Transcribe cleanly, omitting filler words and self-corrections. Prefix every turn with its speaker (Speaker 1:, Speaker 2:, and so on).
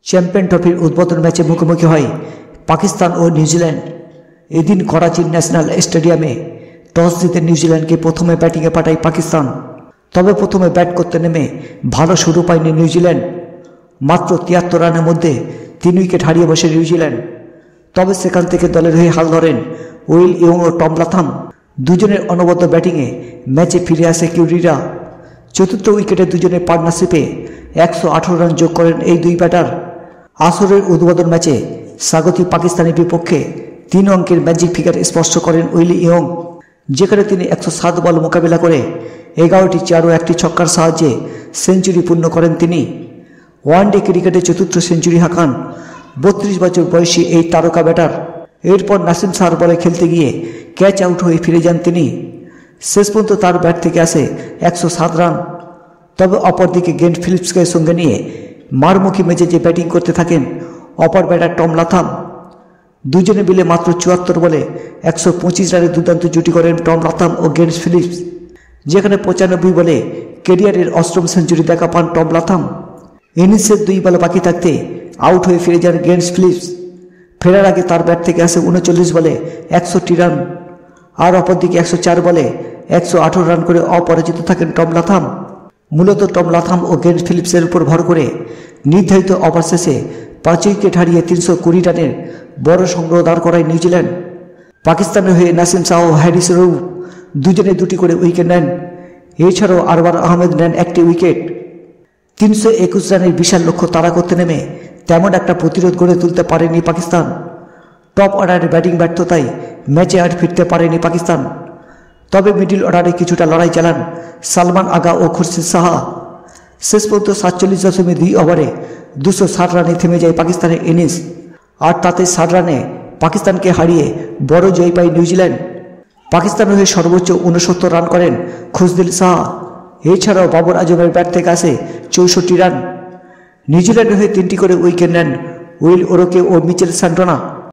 Speaker 1: Champion ট্রফির উদ্বোধন ম্যাচে মুখোমুখি হয় পাকিস্তান ও নিউজিল্যান্ড। এদিন করাচির ন্যাশনাল স্টেডিয়ামে টস জিতে নিউজিল্যান্ডকে প্রথমে ব্যাটিংয়ে পাঠায় পাকিস্তান। তবে প্রথমে ব্যাট করতে নেমে ভালো শুরু পায়নি নিউজিল্যান্ড। মাত্র ৭৩ রানের মধ্যে ৩ উইকেট হারিয়ে বসে নিউজিল্যান্ড। তবে সেখান থেকে দলের হয়ে হাল ধরেন উইল ইয়ং ও টম লাথাম। দুজনের অনবদ্য ব্যাটিংয়ে ম্যাচে ফিরে আসে কিউরিরা। চতুর্থ উইকেটে দুজনের পার্টনারশিপে ১১৮ রান যোগ করেন এই দুই ব্যাটার। আসরের উদ্বোধন ম্যাচে স্বাগতিক পাকিস্তানের বিপক্ষে ৩ অঙ্কের ম্যাজিক ফিগার স্পর্শ করেন উইল ইয়ং, যেখানে তিনি ১০৭ বল মোকাবিলা করে ১১টি চার ও ১টি ছক্কার সাহায্যে সেঞ্চুরি পূর্ণ করেন তিনি। ওয়ানডে ক্রিকেটে চতুর্থ সেঞ্চুরি হাঁকান ৩২ বছর বয়সী এই তারকা ব্যাটার। এরপর নাসিম শাহর বলে খেলতে গিয়ে ক্যাচ আউট হয়ে ফিরে যান তিনি। শেষ পর্যন্ত তার ব্যাট থেকে আসে ১০৭ রান। তবে অপরদিকে গ্লেন ফিলিপসকে সঙ্গে নিয়ে মারমুখী মেজাজে ব্যাটিং করতে থাকেন অপর ব্যাটার টম লাথাম। দুজনে মিলে মাত্র ৭৪ বলে ১২৫ রানের দুর্দান্ত জুটি করেন টম লাথাম ও গ্লেন ফিলিপস, যেখানে ৯৫ বলে ক্যারিয়ারের অষ্টম সেঞ্চুরি দেখা পান টম লাথাম। ইনিংসের ২ বল বাকি থাকতে আউট হয়ে ফিরে যান গ্লেন ফিলিপস। ফেরার আগে তার ব্যাট থেকে আসে ৩৯ বলে ৬১ রান। আর অপরদিকে ১০৪ বলে ১১৮ রান করে অপরাজিত থাকেন টম লাথাম। মূলত টম লাথাম ও গ্লেন ফিলিপসের উপর ভর করে নির্ধারিত ওভার শেষে ৫ উইকেট হারিয়ে ৩২০ রানের বড় সংগ্রহ দাঁড় করায় নিউজিল্যান্ড। পাকিস্তানের হয়ে নাসিম শাহ ও হ্যারিস রউফ দুজনে ২টি করে উইকেট নেন। এছাড়াও আরবার আহমেদ নেন ১টি উইকেট। ৩২১ রানের বিশাল লক্ষ্য তাড়া করতে নেমে তেমন একটা প্রতিরোধ গড়ে তুলতে পারেনি পাকিস্তান। টপ অর্ডারের ব্যাটিং ব্যর্থতায় ম্যাচে আর ফিরতে পারেনি পাকিস্তান। তবে মিডল অর্ডারে কিছুটা লড়াই চালান সালমান আগা ও খুরশিদ সাহা। শেষ পর্যন্ত ৪৭.২ ওভারে ২৬০ রানে থেমে যায় পাকিস্তানের ইনিংস। আর তাতে ৬০ রানে পাকিস্তানকে হারিয়ে বড় জয় পায় নিউজিল্যান্ড। পাকিস্তানের হয়ে সর্বোচ্চ ৬৯ রান করেন খুশদিল সাহা। এছাড়াও বাবর আজমের ব্যাট থেকে আসে ৬৪ রান। নিউজিল্যান্ডের হয়ে ৩টি করে উইকেট নেন উইল ওরকে ও মিচেল স্যান্টনা।